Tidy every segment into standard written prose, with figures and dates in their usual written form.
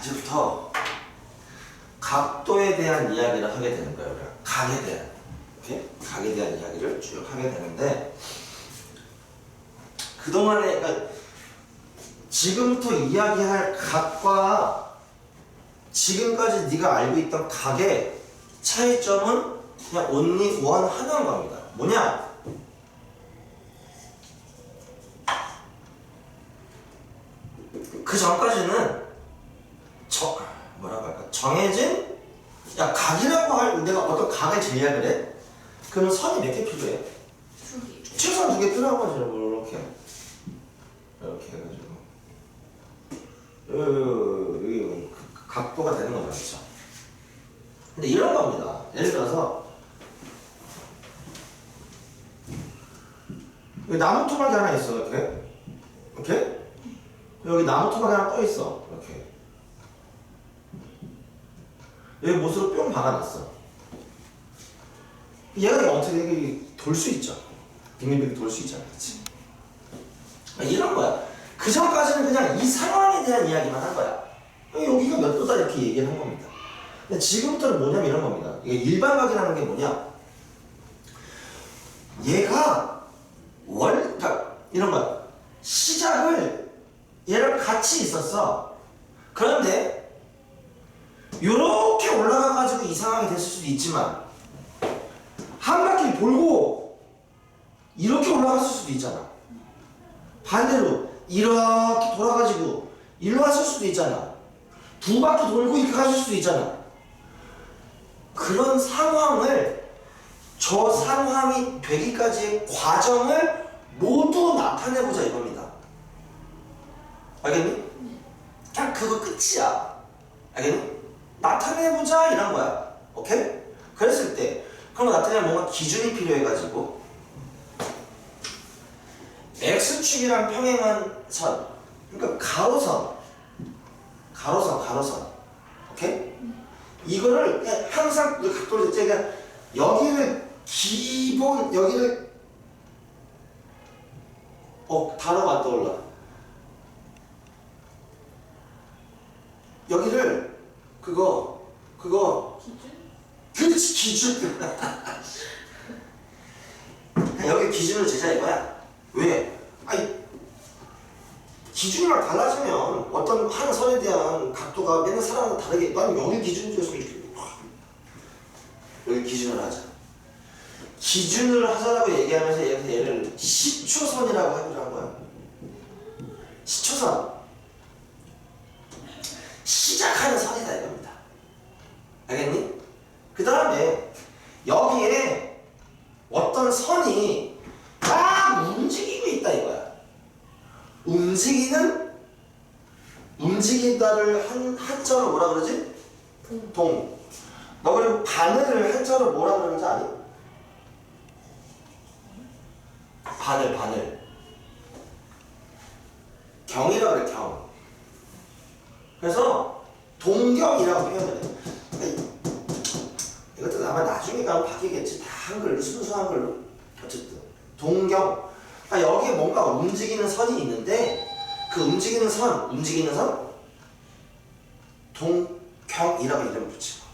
이제부터 각도에 대한 이야기를 하게 되는 거예요. 우리가 각에 대한, 오케이? 각에 대한 이야기를 쭉 하게 되는데, 그동안에, 그러니까 지금부터 이야기할 각과 지금까지 네가 알고 있던 각의 차이점은 그냥 only one 하나인 겁니다. 뭐냐? 그 전까지는 뭐라고 할까? 정해진, 야, 각이라고 할, 내가 어떤 각을 제외하게 해? 그러면 선이 몇 개 필요해? 두 개. 최소한 2개 필요한 거지. 이렇게 해가지고 여기 각도가 되는 거죠. 그렇죠? 근데 이런 겁니다. 예를 들어서 여기 나무 토막이 하나 있어. 이렇게 여기 나무 토막이 하나 떠 있어. 이렇게 여기 못으로 뿅 박아놨어. 얘가 어떻게 돌 수 있죠. 빙글빙글 돌 수 있잖아. 그렇지? 이런 거야. 그 전까지는 그냥 이 상황에 대한 이야기만 한 거야. 여기가 몇 도다 이렇게 얘기를 한 겁니다. 근데 지금부터는 뭐냐면 이런 겁니다. 이게 일반각이라는 게 뭐냐? 얘가 그러니까 이런 거야. 시작을 얘랑 같이 있었어. 그런데 요렇게 올라가가지고 이 상황이 됐을 수도 있지만 한 바퀴 돌고 이렇게 올라갔을 수도 있잖아. 반대로 이렇게 돌아가지고 일로 왔을 수도 있잖아. 두 바퀴 돌고 이렇게 갔을 수도 있잖아. 그런 상황을, 저 상황이 되기까지의 과정을 모두 나타내보자 이겁니다. 알겠니? 그냥 그거 끝이야. 알겠니? 나타내보자 이런 거야. 오케이? 그랬을 때 그런 거 나타내면 뭔가 기준이 필요해가지고 X축이랑 평행한 선, 그러니까 가로선, 오케이? 이거를 그냥 항상 각도를 제가 여기를 여기를 단어가 안 떠올라. 여기를 그거 기준? 그렇지, 기준. 여기 기준을 제자 이거야. 왜? 아니, 기준이랑 달라지면 어떤 한 선에 대한 각도가 맨날 사람마다 다르게, 나는 여기 기준이어서 이렇게 여기 기준을 하자. 기준을 하자라고 얘기하면서 얘를 시초선이라고 하기로 한 거야. 시초선, 시작하는 선이다 이겁니다. 알겠니? 그 다음에 여기에 어떤 선이 막 움직이고 있다 이거야. 움직인다를 한자로 뭐라 그러지? 동. 너 그리고 바늘을 한자로 뭐라 그러는지 아니? 바늘. 경이라 그래, 경. 그래서 동경이라고 표현을 해. 이것도 아마 나중에 가면 바뀌겠지. 다 한글로, 순수 한글로. 어쨌든 동경. 그러니까 여기에 뭔가 움직이는 선이 있는데 그 움직이는 선 동경이라고 이름을 붙이고.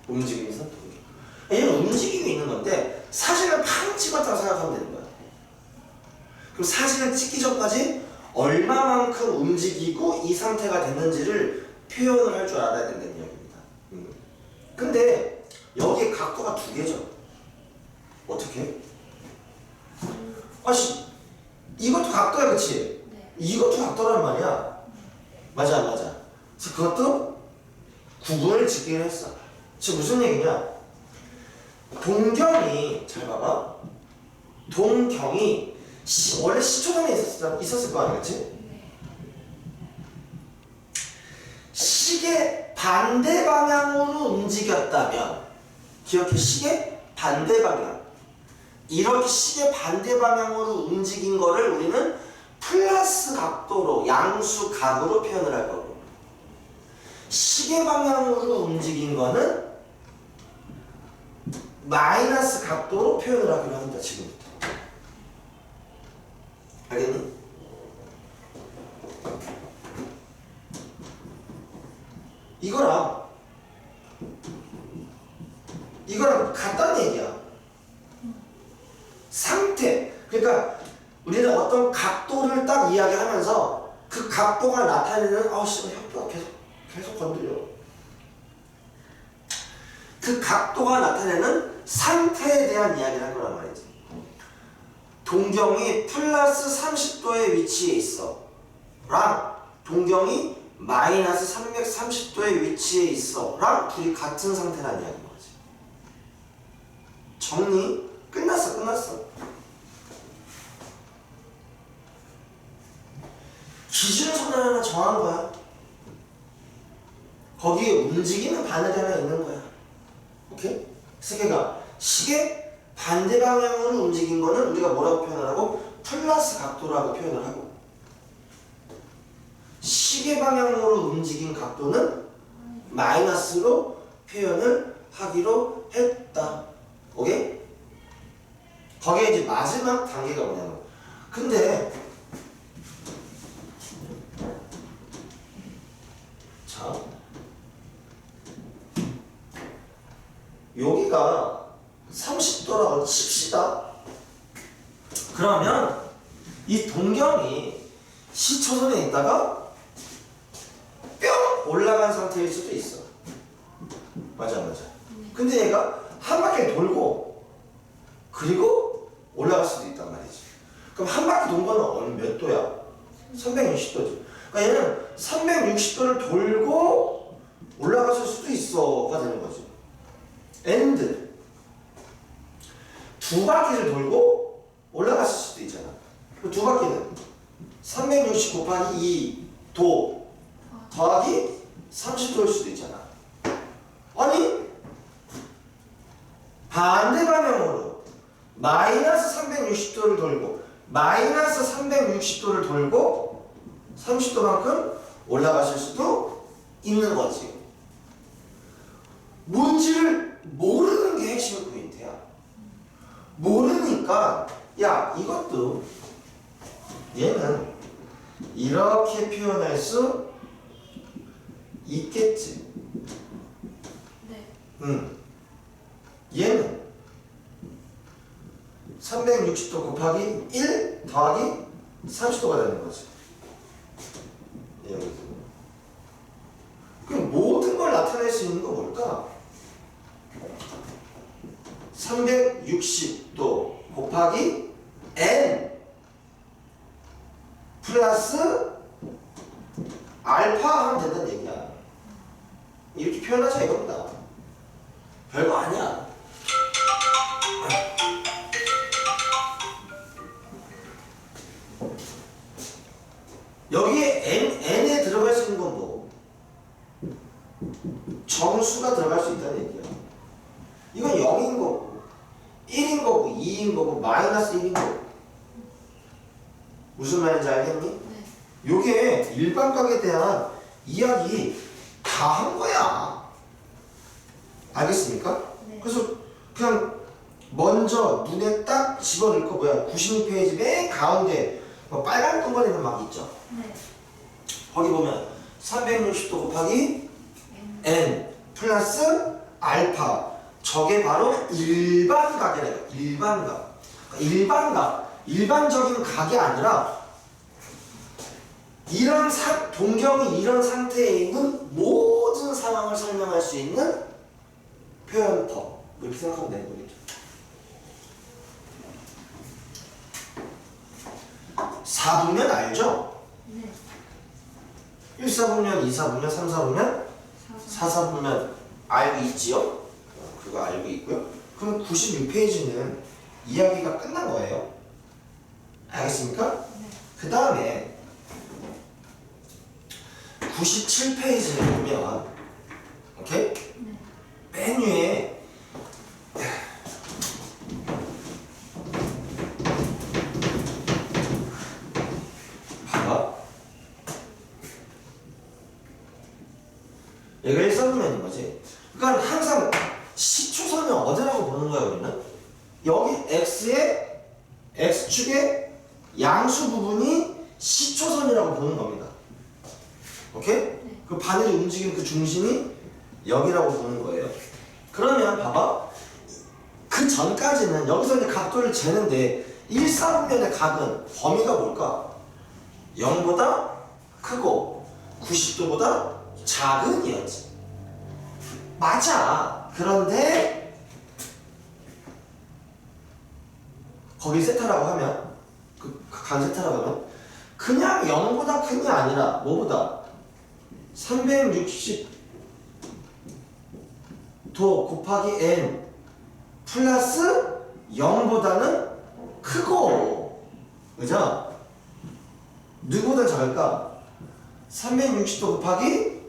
움직이는 선 동경. 얘는 움직이고 있는 건데 사진을 팡 찍었다고 생각하면 되는 거야. 그럼 사진을 찍기 전까지 얼마만큼 움직이고 이 상태가 됐는지를 표현을 할 줄 알아야 된다는 이야기입니다. 근데 여기에 각도가 두 개죠. 어떻게? 아씨, 이것도 각도야, 그치? 네. 이것도 각도란 말이야. 맞아. 그래서 그것도 구분을 짓기로 했어. 지금 무슨 얘기냐? 동경이, 잘 봐봐. 동경이 원래 시초선에 있었을 거 아니겠지? 시계 반대 방향으로 움직였다면, 기억해, 시계 반대 방향. 이렇게 시계 반대 방향으로 움직인 거를 우리는 플러스 각도로, 양수각으로 표현을 할 거고, 시계 방향으로 움직인 거는 마이너스 각도로 표현을 하기로 합니다. 지금부터. 알겠니? 이거랑 같다는 얘기야. 상태. 그러니까 우리는 어떤 각도를 딱 이야기하면서 그 각도가 나타내는 아우 씨 혀뼈가 계속 건드려. 그 각도가 나타내는 상태에 대한 이야기를 할 거란 말이지. 동경이 플러스 30도의 위치에 있어 랑 동경이 마이너스 330도의 위치에 있어 랑 둘이 같은 상태라는 이야기인 거지. 정리 끝났어. 기준선을 하나 정한 거야. 거기에 움직이는 바늘이 하나 있는 거야. 오케이? 세계가 시계 반대 방향으로 움직인 거는 우리가 뭐라고 표현을 하고? 플러스 각도라고 표현을 하고, 시계 방향으로 움직인 각도는 마이너스로 표현을 하기로 했다. 오케이? 거기에 이제 마지막 단계가 뭐냐면, 근데 자 여기가 30도라고 칩시다. 그러면 이 동경이 시초선에 있다가 뿅 올라간 상태일 수도 있어. 맞아. 근데 얘가 한 바퀴 돌고 그리고 올라갈 수도 있단 말이지. 그럼 한 바퀴 돈 거는 몇 도야? 360도지. 그러니까 얘는 360도를 돌고 올라갔을 수도 있어가 되는 거지. and 두 바퀴를 돌고 올라갔을 수도 있잖아. 두 바퀴는 360 곱하기 2도 더하기 30도일 수도 있잖아. 아니 반대 방향으로 마이너스 360도를 돌고 마이너스 360도를 돌고 30도만큼 올라가실 수도 있는 거지. 뭔지를 모르는 게 핵심 포인트야. 모르니까 야 이것도 얘는 이렇게 표현할 수 있겠지. 네. 얘는 360도 곱하기 1 더하기 30도가 되는 거지. 여기서. 그럼 모든 걸 나타낼 수 있는 건 뭘까? 360도 곱하기 n 플러스 알파 하면 된다는 얘기야. 이렇게 표현하자 이겁니다. 별거 아니야. 여기에 n에 들어갈 수 있는 건 뭐? 정수가 들어갈 수 있다는 얘기야. 이건 0인 거고 1인 거고 2인 거고 마이너스 1인 거고. 무슨 말인지 알겠니? 네. 요게 일반각에 대한 이야기 다 한 거야. 알겠습니까? 네. 그래서 그냥 먼저 눈에 딱 집어넣고 뭐야 96페이지 맨 가운데 뭐 빨간 덩어리는 막 있죠. 네. 거기 보면 360도 곱하기 n 플러스 알파, 저게 바로 일반각이래요. 일반각. 일반적인 각이 아니라 이런 동경이 이런 상태에 있는 모든 상황을 설명할 수 있는 표현법. 이렇게 생각하면 되는 거겠죠. 4분면 알죠? 네. 1사분면, 2사분면, 3사분면, 4사분면 알고 있지요? 그거 알고 있고요. 그럼 96페이지는 이야기가 끝난 거예요. 알겠습니까? 네. 그 다음에 97페이지를 보면 오케이? 네. 맨 위에 봐봐. 얘가 1사분면인 거지. 그러니까 항상 시초선을 어디라고 보는 거야 여기 x의 x축의 양수 부분이 시초선이라고 보는 겁니다. 오케이? 그 바늘이 움직이는 그 중심이 여기라고 보는 거예요. 그러면 봐봐. 그 전까지는 여기서 이제 각도를 재는데 1사분면의 각은 범위가 뭘까? 0보다 크고 90도보다 작은 이었지. 맞아. 그런데 거기 세타라고 하면 간 세타라고 하면 그냥 0보다 큰 게 아니라 뭐보다 360도 곱하기 n 플러스 0보다는 크고, 그죠? 누구보다 작을까? 360도 곱하기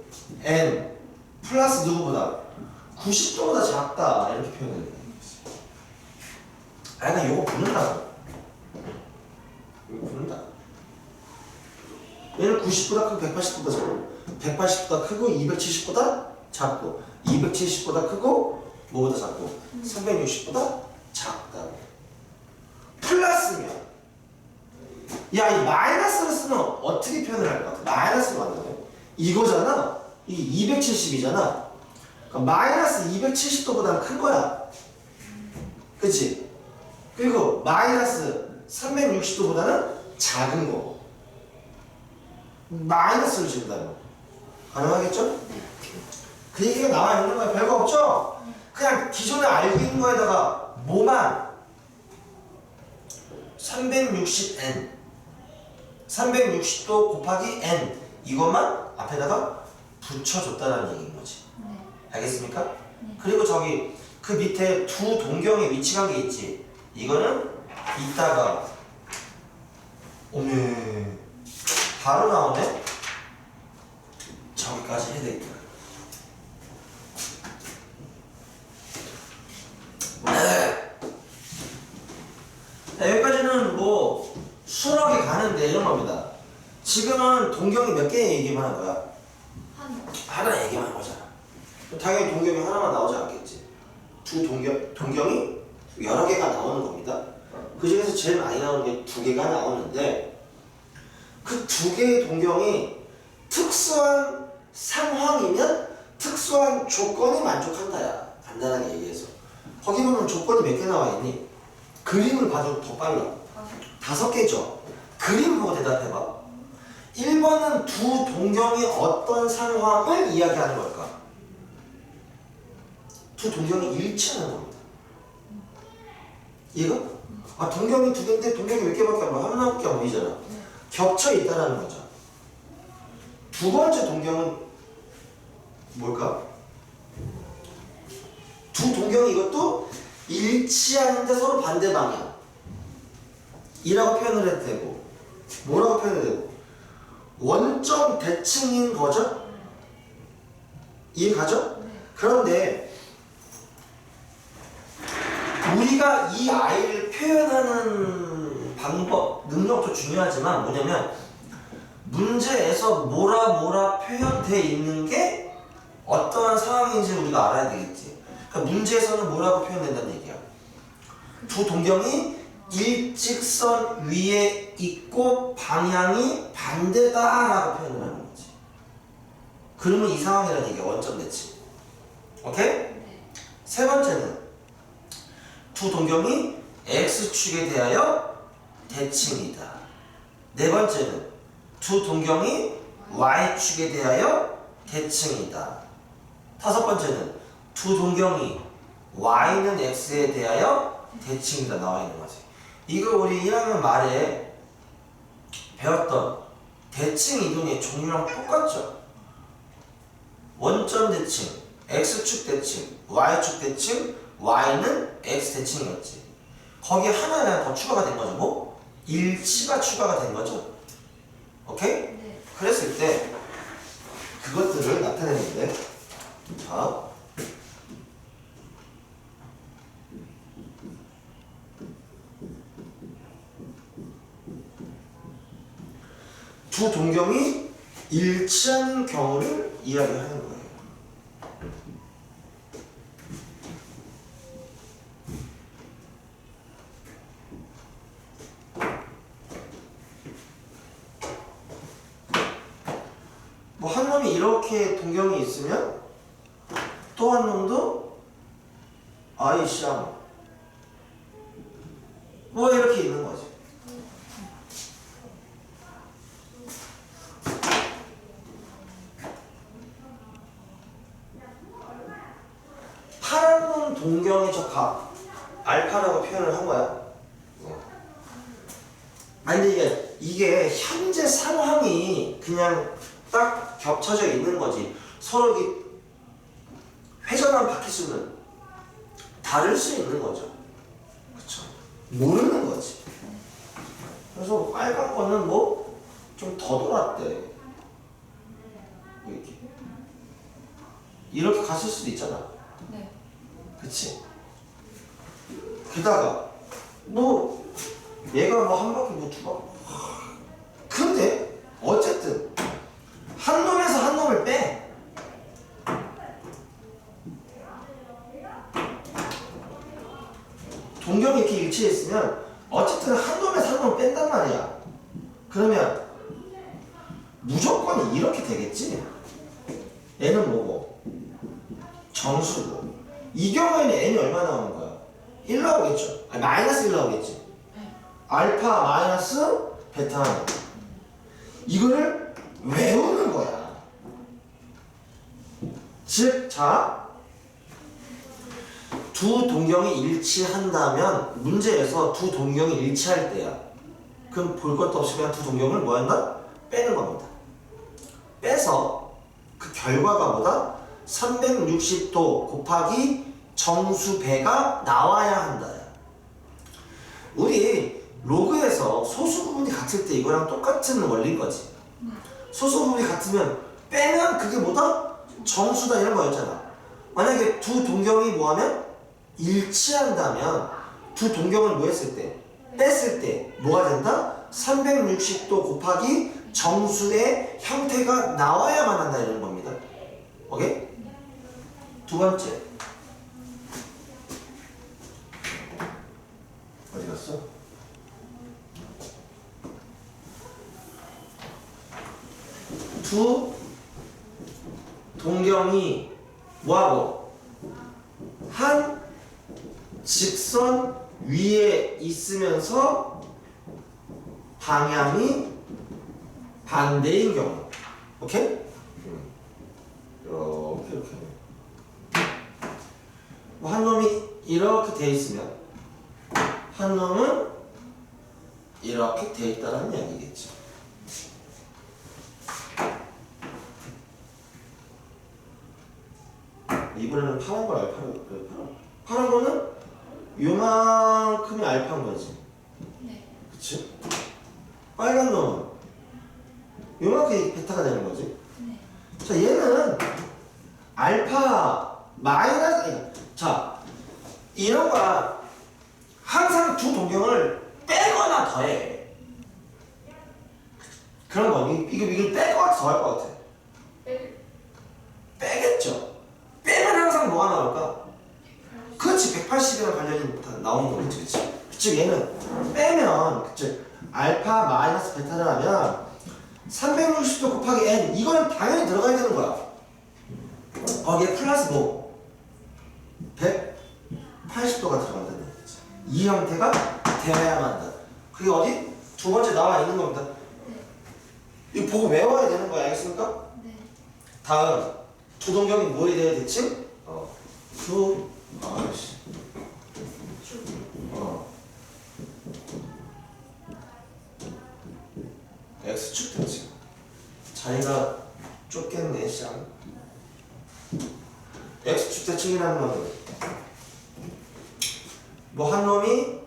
n 플러스 누구보다? 90도보다 작다. 이렇게 표현해야 돼. 아, 나 이거 붙는다고. 이거 붙는다. 얘는 90보다 크고 180보다 작고, 180보다 크고 270보다 작고, 270보다 크고 뭐보다 작고, 360보다 작다. 플러스면, 야, 이 마이너스를 쓰면 어떻게 표현을 할 것 같아? 마이너스를 만드네. 이거잖아. 이 270이잖아. 그러니까 마이너스 270도보다 큰 거야. 그치? 그리고 마이너스 360도보다는 작은 거. 마이너스를 준다는 거. 가능하겠죠? 그 얘기가 나와 있는 거야. 별거 없죠? 그냥 기존에 알고 있는 거에다가 뭐만 360n 360도 곱하기 n 이것만 앞에다가 붙여줬다는 얘기인 거지. 알겠습니까? 그리고 저기 그 밑에 두 동경의 위치한 게 있지. 이거는 이따가 오메 바로 나오네. 저기까지 해야 되겠다. 자, 여기까지는 뭐 수월하게 가는데 이런 겁니다. 지금은 동경이 몇 개 얘기만 한 거야? 하나 얘기만 한 거잖아. 당연히 동경이 하나만 나오지 않겠지. 두 동경이 여러 개가 나오는 겁니다. 그 중에서 제일 많이 나오는 게 두 개가 나오는데 그 두 개의 동경이 특수한 상황이면 특수한 조건이 만족한다야. 간단하게 얘기해서. 거기 보면 조건이 몇 개 나와 있니? 그림을 봐도 더 빨라. 5개죠. 그림 보고 대답해봐. 1번은 두 동경이 어떤 상황을 이야기하는 걸까? 두 동경이 일치하는 겁니다. 이해가? 아, 동경이 두 개인데 동경이 몇 개밖에 안 보여? 하나밖에 안 보이잖아. 겹쳐 있다는 거죠. 두 번째 동경은 뭘까? 두 동경이 이것도 일치하는데 서로 반대 방향 이라고 표현을 해도 되고 뭐라고 표현해도 되고 원점 대칭인 거죠? 이해가죠? 그런데 우리가 이 아이를 표현하는 방법, 능력도 중요하지만 뭐냐면 문제에서 뭐라 표현되어 있는 게 어떠한 상황인지 우리가 알아야 되겠지. 그러니까 문제에서는 뭐라고 표현된다는 얘기야. 두 동경이 일직선 위에 있고 방향이 반대다라고 표현을 하는 거지. 그러면 이 상황이라는 얘기야. 원점 대칭. 오케이? 세 번째는 두 동경이 x축에 대하여 대칭이다. 네 번째는 두 동경이 y축에 대하여 대칭이다. 다섯 번째는 두 동경이 y는 x에 대하여 대칭이다. 나와 있는 거지. 이거 우리 1학년 말에 배웠던 대칭 이동의 종류랑 똑같죠? 원점 대칭, x축 대칭, y축 대칭, y는 x 대칭이었지. 거기에 하나 더 추가가 된 거죠. 뭐? 일치가 추가가 된 거죠. 오케이? 네. 그랬을 때 그것들을 나타내는데 자 두 동경이 일치하는 경우를 이야기하는 거예요. 이렇게 동경이 있으면 또 한 놈도 아이시아 뭐 이렇게 있는 거지. 파란 놈 동경의 저 값 알파라고 표현을 한 거야. 아니 근데 이게 현재 상황이 그냥 딱 겹쳐져 있는 거지. 서로 이렇게 회전한 바퀴수는 다를 수 있는 거죠. 그쵸? 모르는 거지. 그래서 빨간 거는 뭐 좀 더 돌았대. 이렇게 갔을 수도 있잖아. 네. 그치? 게다가 뭐 얘가 뭐 한 바퀴 뭐 두 바퀴 근데 어쨌든 한 놈에서 한 놈을 빼. 동경이 이렇게 일치해 있으면 어쨌든 한 놈에서 한 놈을 뺀단 말이야. 그러면 무조건 이렇게 되겠지. 얘는 뭐고? 정수고. 이 경우에는 n이 얼마 나오는 거야? 1 나오겠죠? 아니 마이너스 1 나오겠지. 네. 알파 마이너스 베타. 이거를 외우는 거야. 즉, 자, 두 동경이 일치한다면 문제에서 두 동경이 일치할 때야. 그럼 볼 것도 없이 그냥 두 동경을 뭐 한다? 빼는 겁니다. 빼서 그 결과가 뭐다? 360도 곱하기 정수 배가 나와야 한다. 우리 로그에서 소수 부분이 같을 때 이거랑 똑같은 원리인 거지. 소수 부분이 같으면 빼면 그게 뭐다? 정수다 이런 거였잖아. 만약에 두 동경이 뭐하면 일치한다면 두 동경을 뭐 했을 때? 뺐을 때 뭐가 된다? 360도 곱하기 정수의 형태가 나와야만 한다 이런 겁니다. 오케이? 두 번째. 어디 갔어? 두 동경이 뭐하고? 한 직선 위에 있으면서 방향이 반대인 경우. 오케이? 이렇게. 한 놈이 이렇게 돼 있으면 한 놈은 이렇게 돼 있다는 이야기겠죠. 이번에는 파란 걸 알파로 그래. 파란 거는 요만큼이 알파인 거지. 네. 그치? 빨간 놈은 요만큼이 베타가 되는 거지. 네. 자, 얘는 알파 마이너스 자, 이런 거야. 항상 두 동경을 빼거나 더해. 그런 거. 이걸 뺄 것 같아, 더 할 것 같아. 빼겠죠. 빼면 항상 뭐가 나올까? 그렇지, 180이랑 관련이 나오는 거겠지, 그치? 즉 얘는 빼면, 그치? 알파 마이너스 베타를 하면 360도 곱하기 n 이거는 당연히 들어가야 되는 거야. 거기에 플러스 뭐 180도가 들어간다는 얘기지. 이 형태가 되어야만 한다. 그게 어디? 두 번째 나와 있는 겁니다. 이거 보고 외워야 되는 거야, 알겠습니까? 네. 다음 두 동경이 뭐에 대해 대칭? X축 대칭. 자기가 쫓겠네, 쌍. X축 대칭이라는 거는 뭐 한 놈이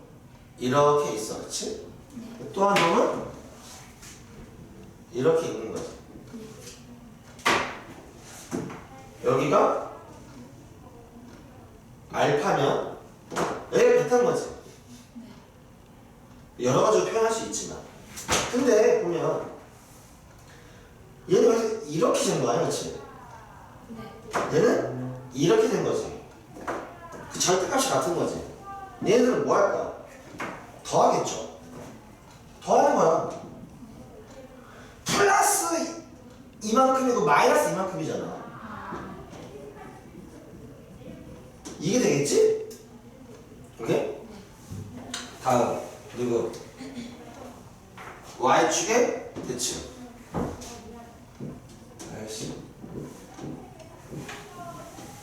이렇게 있어, 그렇지? 네. 또 한 놈은 이렇게 있는 거지. 여기가 알파면 여기가 베타인 거지. 여러 가지로 표현할 수 있지만, 근데 보면 얘는 그래서 이렇게 된 거 아니야, 그렇지? 네. 얘는 이렇게 된 거지. 그 절대값이 같은 거지. 얘네들은 뭐 할까? 더하겠죠. 더하는 거야. 플러스 이만큼이고 마이너스 이만큼이잖아. 이게 되겠지? 오케이? 다음 누구? y축의 대칭. 알겠어.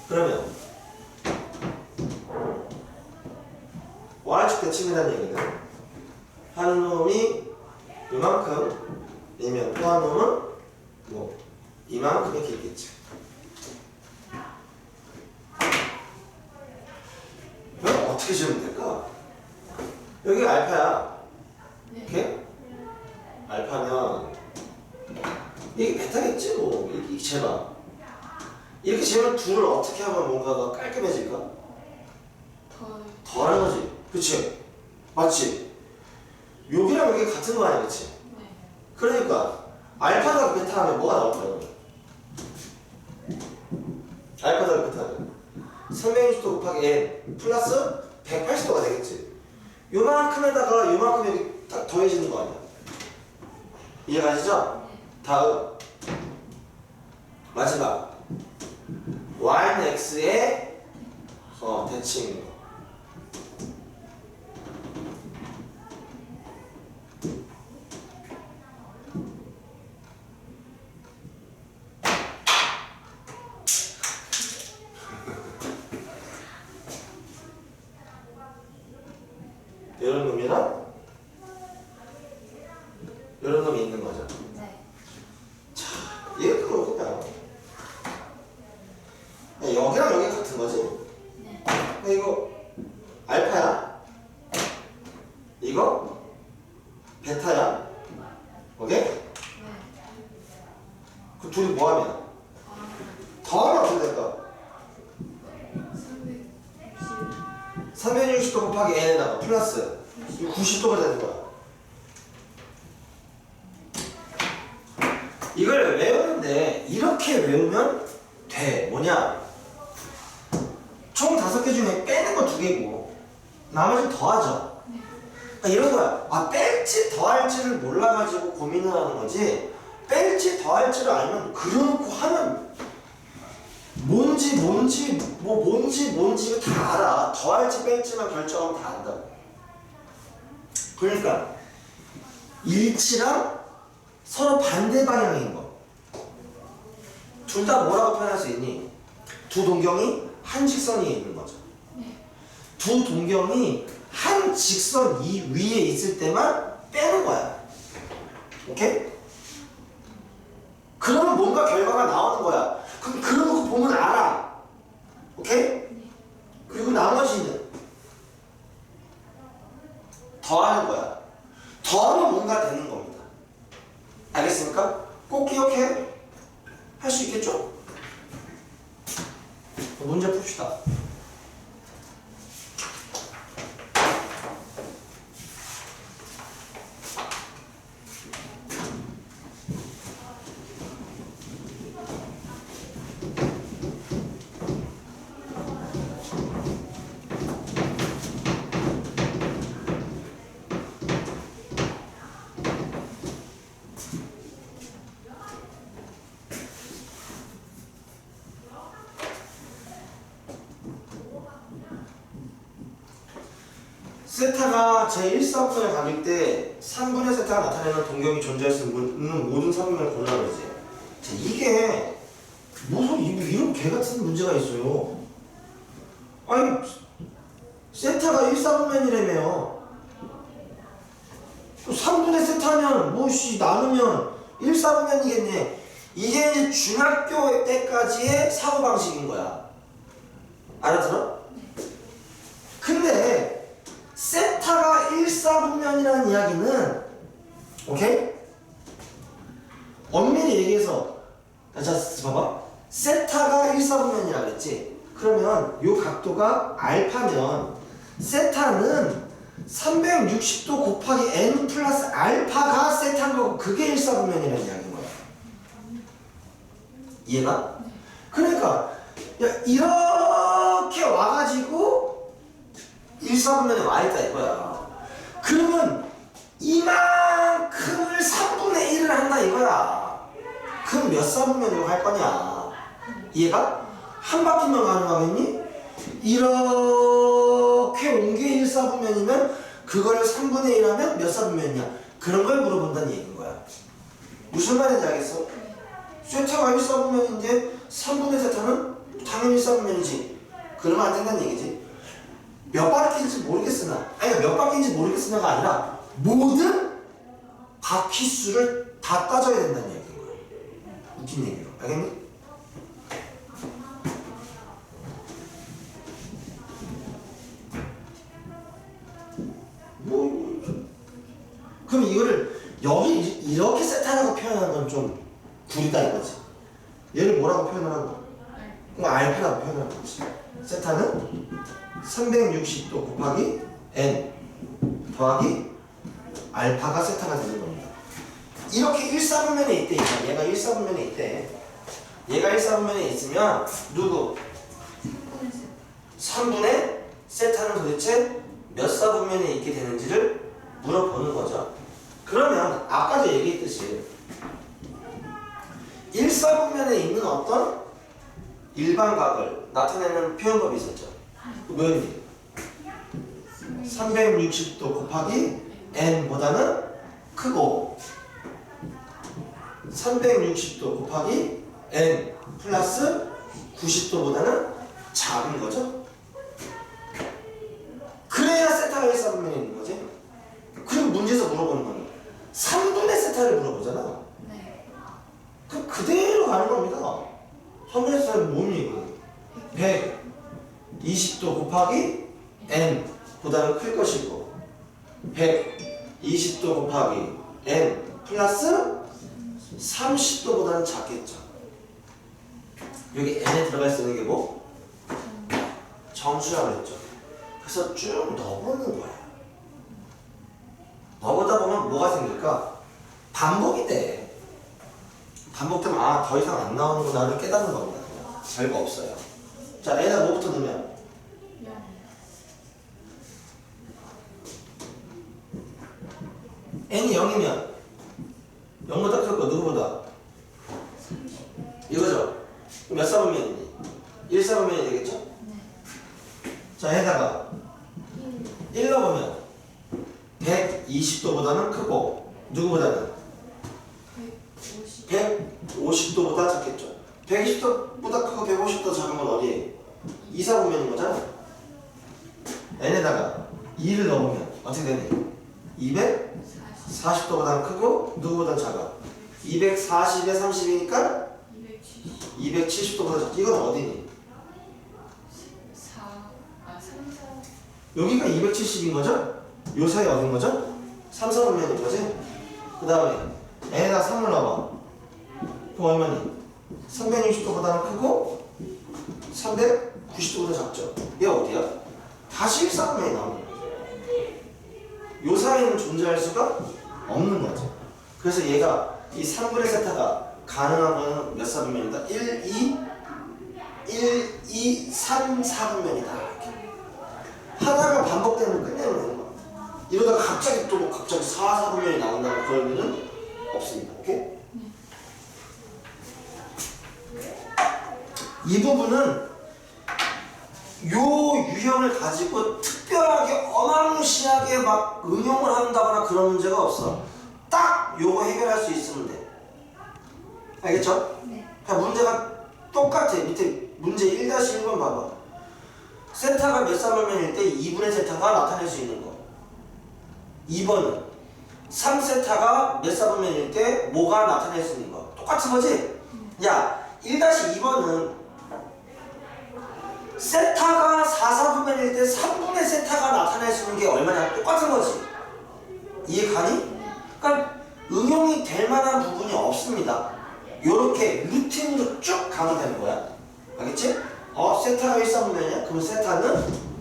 그러면 y축 대칭이라는 얘기는 한 놈이 이만큼이면 또 한 놈은 뭐 이만큼이 길겠지. 그럼 어떻게 지으면 될까? 여기 알파야. 네. 오케이? 알파면 이게 베타겠지 뭐. 이렇게 재봐. 이렇게 재면 둘을 어떻게 하면 뭔가가 깔끔해질까? 더 하는 거지. 그치? 맞지? 여기랑 여기 같은 거 아니야, 그치? 네. 그러니까 알파다 베타 하면 뭐가 나올 거야? 알파다 베타 하면 360도 곱하기 n 플러스 180도가 되겠지. 요만큼에다가 요만큼 여기 딱 더해지는 거 아니야? 이해가시죠? 다음 마지막 y는 x의 대칭인 거. 이런 놈이랑 이런 놈이 있는 거죠. 네. 이게 그거구나. 여기랑 여기 같은 거지? 네. 이거 알파야. 이거 베타야. 오케이? 네. 그 둘이 뭐하면? 더하면 어떻게 될까? 360. 360도 곱하기 n에다가 플러스 90도가 되는 거야. 이걸 외우는데 이렇게 외우면 돼. 뭐냐? 총 5개 중에 빼는 거 2개고 나머지는 더하죠. 네. 그러니까 이런 거야. 아, 뺄지 더할지를 몰라가지고 고민을 하는 거지. 뺄지 더할지를 알면 그려놓고 하면 뭔지 이거 다 알아. 더할지 뺄지만 결정하면 다 안다. 그러니까 일치랑 서로 반대 방향인 거. 둘 다 뭐라고 표현할 수 있니? 두 동경이 한 직선 위에 있는 거죠. 네. 두 동경이 한 직선 이 위에 있을 때만 빼는 거야. 오케이? 그러면 뭔가 결과가 나오는 거야. 그럼 그려놓고 보면 알아. 오케이? 그리고 나머지는 더하는 거야. 더하면 뭔가 되는 겁니다. 알겠습니까? 꼭 기억해. 할 수 있겠죠? 문제 풉시다. 세타가 제1사분면을 가질 때 3분의 세타가 나타내는 동경이 존재할 수 있는 모든 사분면을 골라 그러지. 자, 이게 무슨 이런 개같은 문제가 있어요. 아니 세타가 1사분면이라며 3분의 세타면 뭐씨 나누면 1사분면이겠네. 이게 이제 중학교 때까지의 사고방식인 거야. 알아들어? 근데 세타가 1사분면이라는 이야기는 오케이? 엄밀히 얘기해서 자 봐봐. 세타가 1사분면이라 그랬지? 그러면 요 각도가 알파면 세타는 360도 곱하기 n 플러스 알파가 세타인 거고 그게 1사분면이라는 이야기인 거야. 이해가? 그러니까 야, 이렇게 와가지고 1사분면에 와있다 이거야. 그러면 이만큼을 3분의 1을 한다 이거야. 그럼 몇 사분면으로 갈 거냐? 얘가 한 바퀴만 가능하겠니? 이렇게 온 게 1사분면이면 그거를 3분의 1 하면 몇 사분면이냐? 그런 걸 물어본다는 얘기인 거야. 무슨 말인지 알겠어? 세타가 1사분면인데 3분의 세타는 당연히 1사분면이지. 그러면 안 된다는 얘기지. 몇 바퀴인지 모르겠으나, 아니 몇 바퀴인지 모르겠으나가 아니라 모든 바퀴 수를 다 따져야 된다는 얘기인 거야. 웃긴 얘기로. 알겠니? 그럼 이거를 여기 이렇게 세타라고 표현하는 건 좀 구리다 이거지. 얘를 뭐라고 표현하는 거? 그럼 알파라고 표현하는 거지. 세타는 360도 곱하기 n 더하기 알파가 세타가 되는 겁니다. 이렇게 1사분면에 있대. 얘가 1사분면에 있대. 얘가 1사분면에 있으면 누구? 3분의 세타는 도대체 몇 사분면에 있게 되는지를 물어보는 거죠. 그러면 아까도 얘기했듯이 1사분면에 있는 어떤 일반각을 나타내는 표현법이 있었죠. 뭐였니? 360도 곱하기 n보다는 크고 360도 곱하기 n 플러스 90도보다는 작은 거죠. 그래야 세타가 1사분면에 있는 거지. 그리고 문제에서 물어보는 건 3분의 세타를 물어보잖아. 네. 그럼 그대로 가는 겁니다. 3분의 세타는 뭡니까? 120도 곱하기 n 보다는 클 것이고 120도 곱하기 n 플러스 30도보다는 작겠죠. 여기 n에 들어갈 수 있는 게 뭐? 정수라고 그랬죠. 그래서 쭉 넣어보는 거야. 넣어보다 보면 뭐가 생길까? 반복이 돼. 반복되면 아, 더 이상 안 나오는구나를 깨닫는 겁니다. 그냥. 별거 없어요. 자, n에다 뭐부터 넣으면? 0. n이 0이면 0보다 클 거 누구보다? 이거죠? 그럼 몇 사분면이니? 1사분면이 되겠죠? 네. 자, 해다가 1 넣으면 120도보다는 크고 누구보다는? 150. 150도보다 작겠죠. 120도보다 크고 150도 작은 건 어디에? 2사분면인 거잖아. n에다가 2를 넣으면 어떻게 되니? 240도보다 크고 누구보다 작아? 240에 30이니까 270. 270도보다 작아. 이건 어디니? 3, 4. 여기가 270인 거죠? 요 사이 어딘 거죠? 3, 4분면인 거지? 그 다음에 n에다 3을 넣어봐. 그럼 얼마니? 360도보다는 크고 390도보다 작죠? 얘 어디야? 다시 1사분면이 나오는 거죠. 요 사이는 존재할 수가 없는 거죠. 그래서 얘가 이 3분의 세타가 가능한 거는 몇 사분면이다? 1, 2, 3, 4분면이다. 이렇게. 하다가 반복되면 끝내면 되는 거야. 이러다가 갑자기 또 갑자기 4, 4분면이 나온다는 그럴 일은 없습니다. 오케이? 이 부분은 요 유형을 가지고 특별하게 어마무시하게 막 응용을 한다거나 그런 문제가 없어. 딱 요거 해결할 수 있으면 돼. 알겠죠? 네. 그러니까 문제가 똑같아. 밑에 문제 1-1번 봐봐. 세타가 몇 사분면일 때 2분의 세타가 나타낼 수 있는 거. 2번은 3세타가 몇 사분면일 때 뭐가 나타낼 수 있는 거. 똑같은 거지? 야, 1-2번은 세타가 4사분면일 때 3분의 세타가 나타낼 수 있는 게 얼마냐? 똑같은 거지. 이해 가니? 그러니까 응용이 될 만한 부분이 없습니다. 요렇게 루틴으로 쭉 가면 되는 거야. 알겠지? 세타가 1사분면이야? 그럼 세타는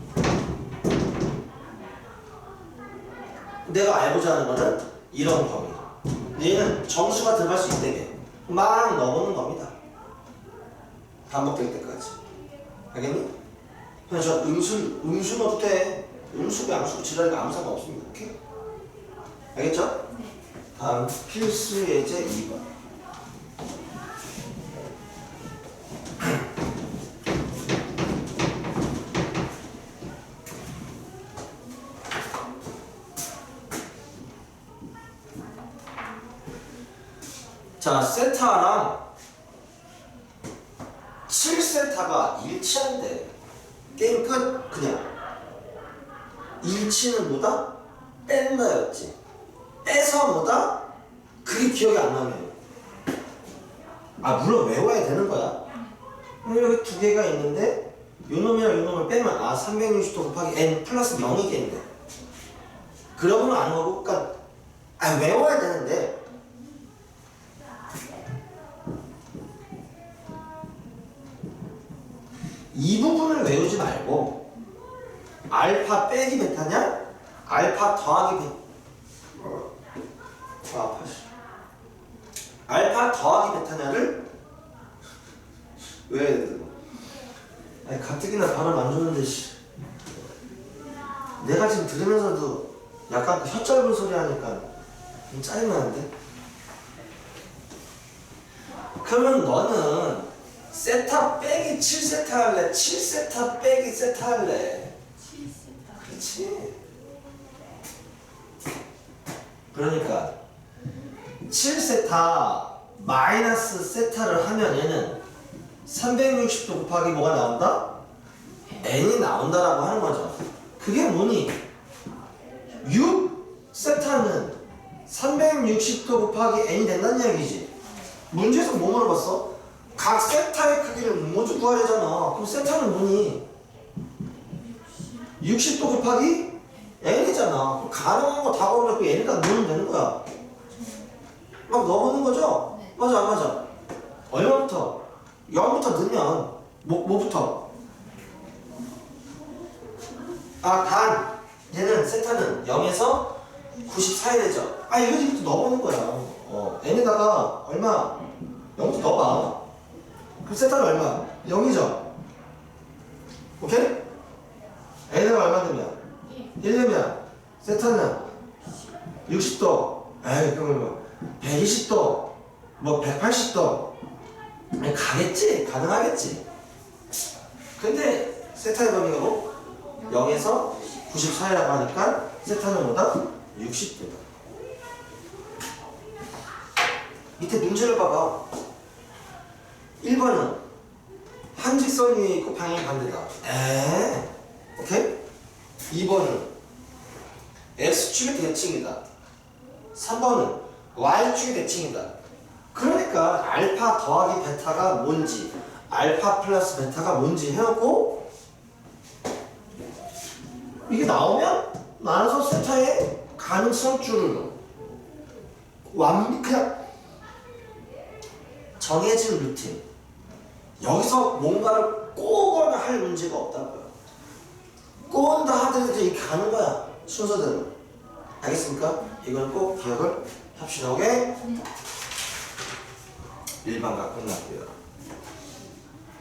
내가 알고자 하는 거는 이런 범위. 얘는 정수가 들어갈 수 있대게 막 넣어보는 겁니다. 반복될 때까지. 알겠니? 그래서 음수 넣어도 돼. 음수고 양수고 지랄이가 아무 상관없습니다. 오케이? 알겠죠? 네. 다음 필수 예제 2번. 자, 세타랑 7세타가 일치한대. 게임 끝. 그냥 일치는 뭐다? 뺀다였지. 빼서 뭐다? 그게 기억이 안 나면 물론 외워야 되는 거야. 여기 두 개가 있는데 요 놈이랑 요 놈을 빼면 360도 곱하기 n 플러스 0이겠네. 그러면 아는 거고, 그러니까 외워야 되는데 이 부분을 외우지 말고 알파 빼기 베타냐? 알파 더하기 알파 더하기 베타냐를 외워야 된다고. 가뜩이나 발음 안 좋은데 내가 지금 들으면서도 약간 혀 짧은 소리 하니까 좀 짜증나는데? 그러면 너는 세타 빼기 7세타 할래? 7세타 빼기 세타 할래? 7세타. 그렇지. 그러니까 7세타 마이너스 세타를 하면 얘는 360도 곱하기 뭐가 나온다? n이 나온다라고 하는 거죠. 그게 뭐니? 6세타는 360도 곱하기 n이 된다는 이야기지. 문제에서 뭐 물어봤어? 각 세타의 크기를 모두 구하려잖아. 그럼 세타는 뭐니? 60도 곱하기 n이잖아. 가능한 거 다 걸어놓고 n에다 넣으면 되는 거야. 막 넣어보는 거죠? 네. 맞아 안 맞아? 얼마부터? 0부터 넣으면 뭐부터? 단 얘는 세타는 0에서 94이 되죠. 이거부터 넣어보는 거야. n에다가 얼마? 0부터 넣어봐. 그럼 세타는 얼마? 0이죠? 오케이? n에다가 얼마 되면? 1 되면 세타는 60도, 그러면 120도, 180도 가겠지? 가능하겠지? 근데 세타의 범위가 뭐? 0에서 94이라고 하니까 세타는 뭐다? 60도다. 밑에 문제를 봐봐. 1번은 한 직선 위에 있고 방향이 반대다. 오케이? 2번은 X축의 대칭이다. 3번은 Y축의 대칭이다. 그러니까 알파 더하기 베타가 뭔지, 알파 플러스 베타가 뭔지 해놓고 이게 나오면 나눠서 세타의 가능성줄을 그냥 정해진 루틴. 여기서 뭔가를 꼬거나 할 문제가 없다고요. 꼬은다 하더라도 이렇게 가는 거야. 순서대로. 알겠습니까? 이건 꼭 기억을 합시다. 오케이? 1반가 끝났고요.